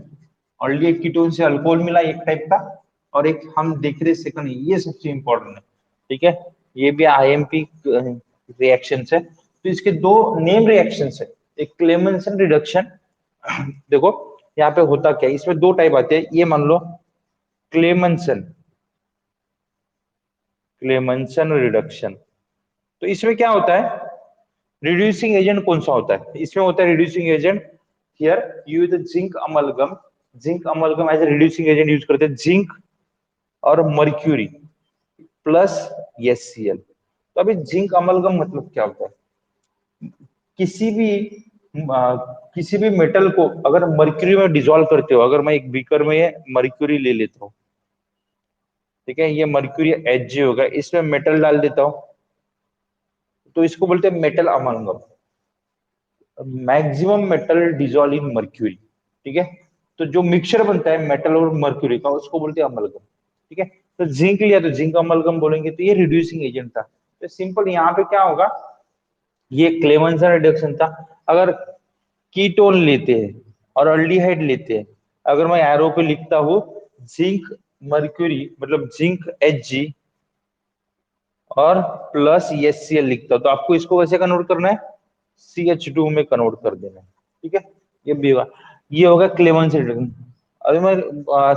ऑलरेडी कीटोन से अल्कोहल मिला एक टाइप का, और एक हम देख रहे सेकंड, ये सबसे इंपॉर्टेंट है। ठीक है, ये भी IMP रिएक्शन है, तो इसके दो नेम रिएक्शन है, एक क्लेमेंसन रिडक्शन। देखो यहाँ पे होता क्या है, इसमें दो टाइप आते हैं, ये मान लो क्लेमेंसन, क्लेमेंसन रिडक्शन। तो इसमें क्या होता है, रिड्यूसिंग एजेंट कौन सा होता है, इसमें होता है reducing agent, here use zinc amalgam, zinc amalgam as a reducing agent use करते हैं, जिंक और मर्क्यूरी प्लस HCl। तो अभी जिंक अमलगम मतलब क्या होता है, किसी भी किसी भी मेटल को अगर मर्क्यूरी में डिसॉल्व करते हो, अगर मैं एक बीकर में ये मर्क्यूरी ले लेता हूँ, ठीक है, ये मर्क्यूरी Hg होगा, इसमें मेटल डाल देता हूँ, तो इसको बोलते हैं metal amalgam, maximum metal dissolve in mercury. ठीक है, तो जो मिक्सचर बनता है मेटल और मर्क्यूरी का, उसको बोलते हैं अमलगम। ठीक है, तो जिंक लिया तो जिंक अमलगम बोलेंगे, तो ये रिड्यूसिंग एजेंट था। तो सिंपल यहाँ पे क्या होगा, ये क्लेमेंसन रिडक्शन था। अगर कीटोन लेते हैं और अल्डिहाइड लेते हैं, अगर मैं एरो पे लिखता हूँ जिंक मर्क्यूरी, मतलब जिंक Hg और प्लस HCl लिखता हूँ, तो आपको इसको वैसे कन्वर्ट करना है, CH2 में कन्वर्ट कर देना है। ठीक है, ये भी होगा, ये होगा क्लेमेंसन रिडक्शन। अभी मैं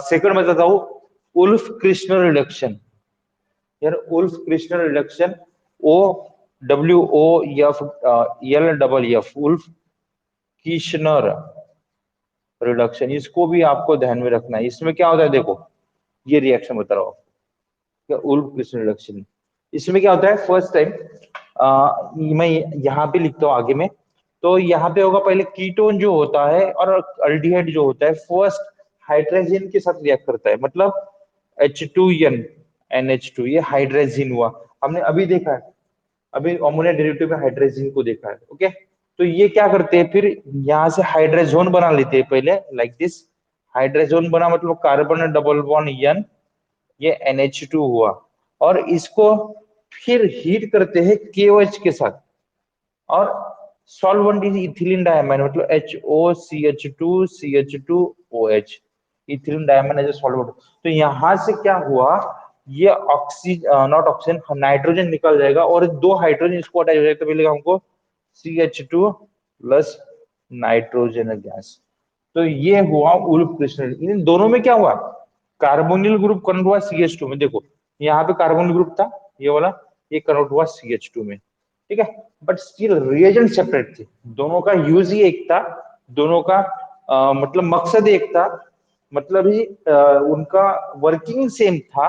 सेकंड बताता हूँ, उल्फ क्रिस्टनर रिडक्शन। यार Wolff Kishner reduction, OWOFLFF, Wolff Kishner reduction, इसको भी आपको ध्यान में रखना है। इसमें क्या होता है, देखो ये रिएक्शन बता रहा हूँ, क्या उल्फ क्रिस्टनर रिडक्शन, इसमें क्या होता है, फर्स्ट टाइम मैं यहाँ पे लिखता हूँ आगे में, तो यहाँ पे होगा पहले कीटोन जो होता है और अल्डिहाइड जो होता है, फर्स्ट हाइड्रोजन के साथ रिएक्ट करता है, मतलब H2N NH2, ये हाइड्रोजन हुआ, हमने अभी देखा है, अभी अमोनिया डेरिवेटिव में हाइड्रोजन को देखा है। ओके, तो ये क्या करते हैं, फिर यहाँ से हाइड्रोजन बना लेते हैं पहले, लाइक दिस, हाइड्रोजन बना मतलब कार्बन डबल बॉन्ड N, ये NH2 हुआ, और इसको फिर हीट करते हैं KOH के साथ, और सॉल्वेंट इज इथिलीन डायमाइन, मतलब HOCH2CH2OH, ethylene diamine as a solvent. तो यहां से क्या हुआ, ये ऑक्सीजन, नॉट ऑक्सीजन, नाइट्रोजन निकल जाएगा, और दो हाइड्रोजन इसको अटैच हो जाएगा, तो मिलेगा हमको CH2 प्लस नाइट्रोजन गैस। तो ये हुआ उल्फ क्रिस्टल। इन दोनों में क्या हुआ, कार्बोनिल ग्रुप कन्वर्ट हुआ CH2 में, देखो यहाँ पे कार्बोनिल ग्रुप था ये वाला, ये कन्वर्ट हुआ CH2 में, ठीक है। बट स्टिल रिएजेंट सेपरेट थे, दोनों का यूज ही एक था, दोनों का मतलब मकसद एक था, मतलब ही उनका वर्किंग सेम था,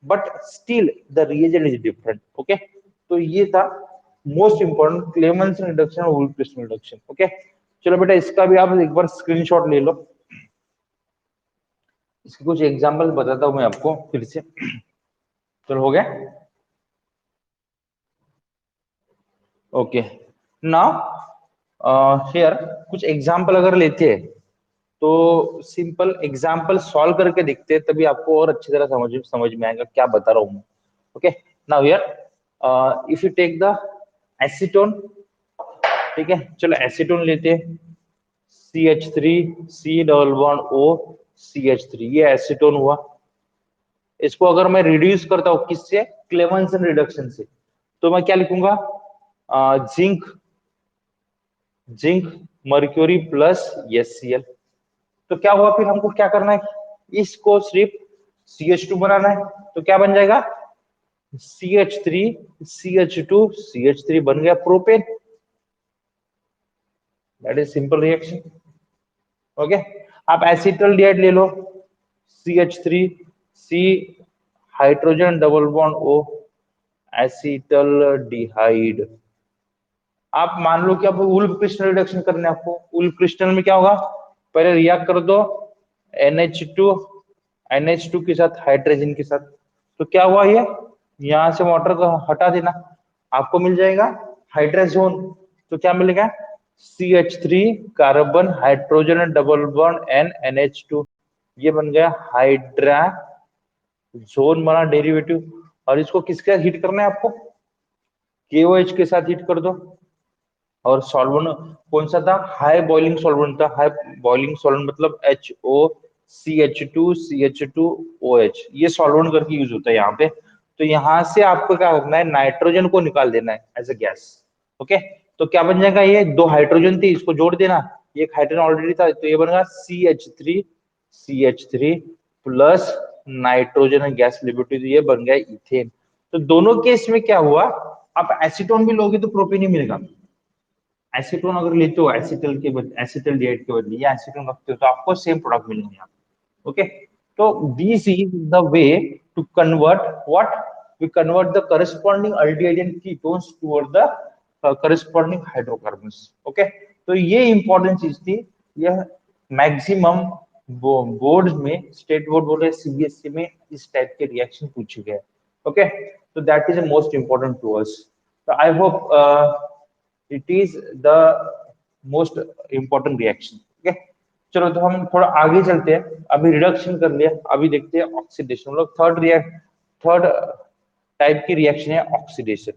but still the reagent is different, okay. तो ये था मोस्ट इंपॉर्टेंट क्लेमेंसन रिडक्शन और वुल्फ-क्रिस्टल रिडक्शन, ओके। चलो बेटा इसका भी आप एक बार स्क्रीनशॉट ले लो, इसके कुछ एग्जांपल बताता हूं मैं आपको फिर से। चलो हो गया, ओके। नाउ हियर कुछ एग्जांपल अगर लेते हैं तो सिंपल एग्जांपल सॉल्व करके देखते हैं, तभी आपको और अच्छी तरह समझ में आएगा क्या बता रहा हूं मैं, okay. Now here if you take the acetone, ठीक है, चलो एसीटोन लेते हैं, CH3 C double bond O CH3, ये एसीटोन हुआ। इसको अगर मैं रिड्यूस करता हूं किससे, क्लेवेंसन रिडक्शन से, तो मैं क्या लिखूंगा, zinc, zinc mercury plus HCl। तो क्या हुआ, फिर हमको क्या करना है, इसको सिर्फ CH2 बनाना है, तो क्या बन जाएगा, CH3 CH2 CH3 बन गया propane. That is simple reaction, okay. आप एसिटल डिहाइड ले लो, CH3 C hydrogen double bond O acetaldehyde. आप मान लो कि अब उल्फ क्रिस्टल रिडक्शन करना है आपको, उल्फ क्रिस्टल में क्या होगा, पहले रिएक्ट कर दो NH2 NH2 के साथ हाइड्रोजन के साथ, तो क्या हुआ, ये यहां से वाटर को हटा देना, आपको मिल जाएगा हाइड्रोजन। तो क्या मिलेगा, CH3 carbon hydrogen double bond N NH2, ये बन गया हाइड्राजोन बना डेरिवेटिव। और इसको किसके साथ हीट करना है आपको, KOH के साथ हीट कर दो। और सॉल्वेंट कौन सा था, हाई बॉइलिंग सॉल्वेंट था, हाई बॉइलिंग सॉल्वेंट मतलब HOCH2CH2OH, ये सॉल्वेंट करके यूज होता है यहाँ पे। तो यहाँ से आपको क्या करना है, नाइट्रोजन को निकाल देना है एज अ गैस, ओके। तो क्या बन जाएगा, ये दो हाइड्रोजन थी, इसको जोड़ देना, एक हाइड्रोजन ऑलरेडी था, तो ये बनेगा CH3 plus nitrogen gas liberty, तो ये बन गया इथेन। तो दोनों केस में क्या हुआ, आप एसीटोन भी लोगे तो प्रोपेन ही मिलेगा, एसीटोन अगर लेते हो एसिटल के बदले, एसिटल डिहाइड के बदले या एसीटोन रखते हो तो आपको सेम प्रोडक्ट मिलेंगे यहाँ, ओके। तो this is the way to convert what, we convert the corresponding aldehyde and ketones toward the corresponding hydrocarbons, okay. तो ये इंपॉर्टेंट चीज थी, यह मैक्सिमम बोर्ड में, स्टेट बोर्ड बोल रहे CBSE में इस टाइप के रिएक्शन पूछे गए, ओके। तो that is most important to us. तो I hope it is the most important reaction, okay. चलो तो हम थोड़ा आगे चलते हैं, अभी रिडक्शन कर लिया, अभी देखते हैं ऑक्सीडेशन, मतलब थर्ड टाइप की रिएक्शन है ऑक्सीडेशन।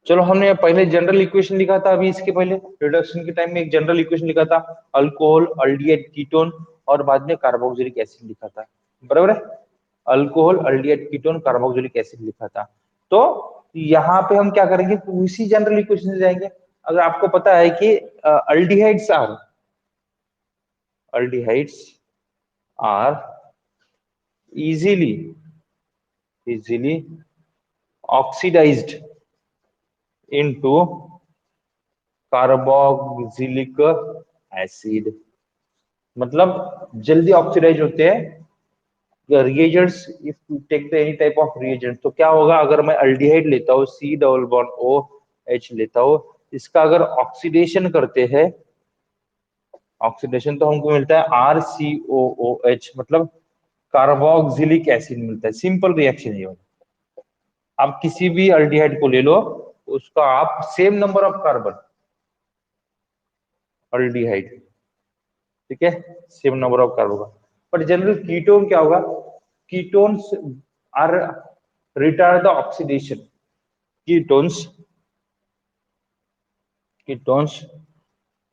चलो हमने पहले जनरल इक्वेशन लिखा था, अभी इसके पहले रिडक्शन के टाइम में एक जनरल इक्वेशन लिखा था, अल्कोहल अल्डिहाइड कीटोन, और बाद में कार्बोक्सिलिक एसिड लिखा था, बराबर है, alcohol aldehyde ketone carboxylic acid लिखा था। तो यहाँ पे हम क्या करेंगे, उसी जनरल इक्वेशन से जाएंगे। अगर आपको पता है कि aldehydes are easily easily oxidised into carboxylic acid, मतलब जल्दी ऑक्सीडाइज होते हैं reagents, if you take the any type of reagent. तो क्या होगा, अगर मैं अल्डिहाइड लेता हूँ C डबल बॉन्ड OH लेता हूँ, इसका अगर ऑक्सीडेशन करते हैं, ऑक्सीडेशन तो हमको मिलता है RCOOH, मतलब कार्बोक्सिलिक एसिड मिलता है, सिंपल रिएक्शन है ये। आप किसी भी अल्डिहाइड को ले लो, उसका आप same number of carbon, aldehyde, ठीक है, same number of carbon. But general ketone क्या होगा, ketones are retard the oxidation, ketones ketones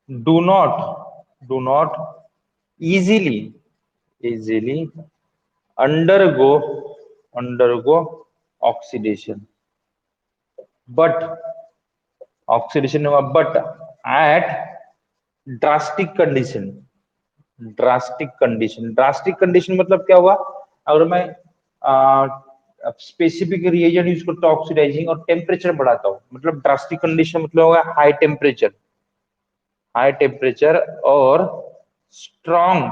do not do not easily easily undergo undergo oxidation, but oxidation हुआ, but at drastic condition, drastic condition मतलब क्या हुआ, अगर मैं specific reagent use करता हूँ ऑक्सीडाइजिंग, और टेम्परेचर बढ़ाता हूँ, मतलब ड्रास्टिक कंडीशन मतलब होगा हाई टेम्परेचर और strong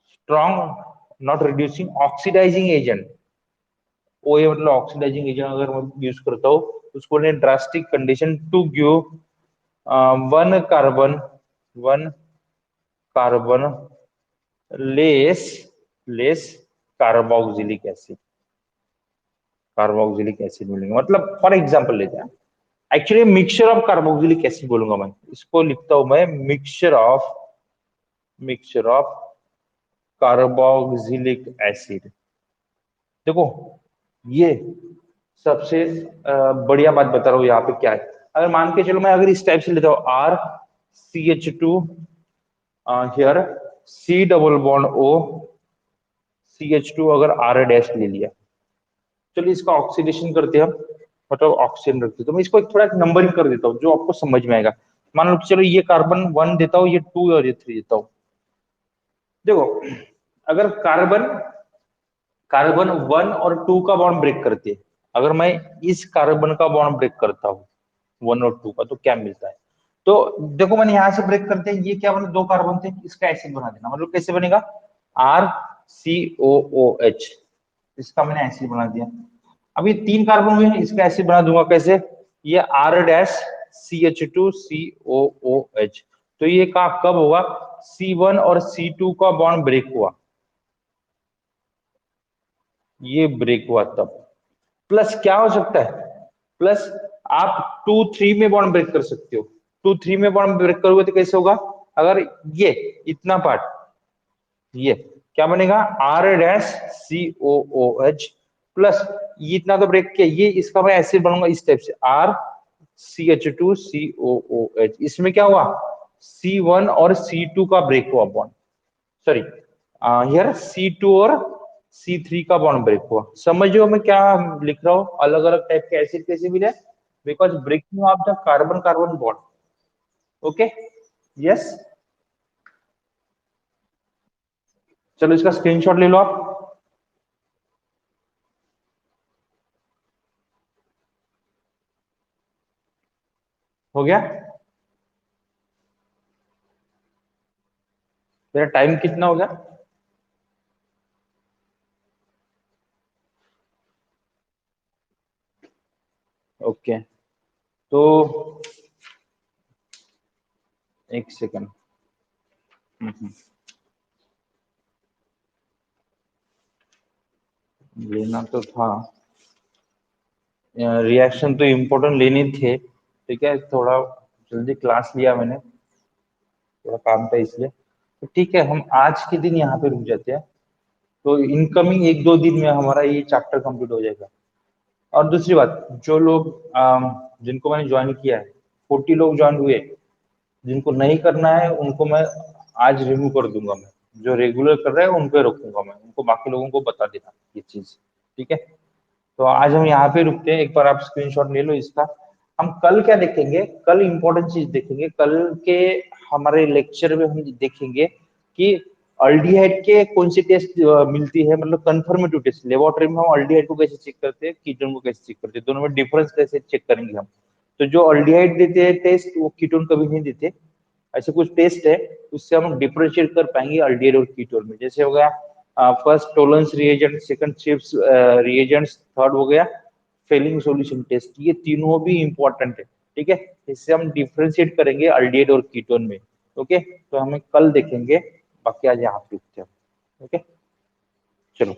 strong not reducing oxidising agent. ओ ये मतलब ऑक्सीडाइजिंग एजेंट अगर मैं यूज करता हूँ, उसको drastic condition to give one carbon one carbon less less carboxylic acid मिलेंगे। मतलब फॉर एग्जांपल लेते हैं, actually mixture of carboxylic acid बोलूंगा मैं, इसको लिखता हूं मैं मिक्सचर ऑफ कार्बोक्सिलिक एसिड। देखो ये सबसे बढ़िया बात बता रहा हूँ यहाँ पे क्या है। अगर मान के चलो मैं अगर इस टाइप से लेता हूँ RCH2 here C double bond O CH2 अगर R डैश ले लिया, चलिए इसका ऑक्सीडेशन करते हैं हम, मतलब ऑक्सीजन रखते हैं, तो मैं इसको एक थोड़ा नंबरिंग कर देता हूँ जो आपको समझ में आएगा। मान लो चलो ये कार्बन 1 देता हूँ, ये 2 और ये 3 देता हूँ। देखो अगर कार्बन कार्बन 1 और 2 का बॉन्ड ब्रेक करती है, अगर मैं इस कार्बन का बॉन्ड ब्रेक करता हूँ 1 और 2 का, तो क्या मिलता है? तो देखो मैंने यहां से ब्रेक करते हैं, ये क्या बना, दो कार्बन थे, इसका एसिड बना देना, मतलब कैसे बनेगा, RCOOH, इसका मैंने एसिड बना दिया। अब ये 3 कार्बन हुए हैं, इसका एसिड बना दूंगा कैसे, ये R डैश CH2COOH। तो ये का कब होगा, C1 और C2 का बॉन्ड ब्रेक हुआ, ये ब्रेक हुआ तब। प्लस क्या हो सकता है, प्लस आप 2 3 में बॉन्ड ब्रेक कर सकते हो। 2 3 में बॉन्ड ब्रेक करोगे तो कैसे होगा, अगर ये इतना पार्ट, ये क्या बनेगा, R डैश COOH प्लस ये इतना तो ब्रेक किया, ये इसका मैं एसिड बनूंगा इस टाइप से RCH2COOH। इसमें क्या हुआ, C1 और C2 का ब्रेक हुआ बॉन्ड, सॉरी हियर C2 और C3 का बॉन्ड ब्रेक हुआ। समझो मैं क्या लिख रहा हूँ, अलग अलग टाइप के एसिड कैसे मिले, because breaking of the carbon carbon bond. Okay, yes, चलो इसका स्क्रीनशॉट ले लो आप। हो गया, मेरा टाइम कितना हो गया, ओके तो एक सेकंड, लेना तो था, रिएक्शन तो इम्पोर्टेंट लेने थे, ठीक है, थोड़ा जल्दी क्लास लिया मैंने, थोड़ा काम था इसलिए। तो ठीक है, हम आज के दिन यहाँ पे रुक जाते हैं, तो इनकमिंग 1 2 दिन में हमारा ये चैप्टर कंप्लीट हो जाएगा। और दूसरी बात, जो लोग जिनको मैंने ज्वाइन किया है, 40 लोग ज्वाइन हुए, जिनको नहीं करना है उनको मैं आज रिमूव कर दूंगा, मैं जो रेगुलर कर रहे हैं उनको रखूंगा, मैं उनको बाकी लोगों को बता देना ये चीज, ठीक है। तो आज हम यहाँ पे रुकते हैं, एक बार आप स्क्रीनशॉट ले लो इसका। हम कल क्या देखेंगे, कल इंपॉर्टेंट चीज देखेंगे, कल के हमारे लेक्चर में हम देखेंगे कि अल्डिहाइड के कौन सी टेस्ट मिलती है, मतलब कंफर्मेटिव टेस्ट, लेबोरेटरी में हम अल्डिहाइड को कैसे चेक करते हैं, कीटोन को कैसे चेक करते हैं, दोनों में डिफरेंस कैसे चेक करेंगे हम। तो जो अल्डिहाइड देते हैं टेस्ट, वो कीटोन कभी नहीं देते। ऐसे कुछ टेस्ट है, उससे हम डिफरेंशिएट कर पाएंगे अल्डिहाइड और कीटोन में। जैसे हो गया first Tollens reagent, second Schiff's reagents, third हो गया फेलिंग सॉल्यूशन टेस्ट, ये तीनों भी इंपॉर्टेंट है, ठीक है। इससे हम डिफरेंशिएट करेंगे अल्डिहाइड और कीटोन में। ओके, तो हमें कल देखेंगे, बाकी आज यहाँ पे रुकते हैं। ओके, चलो।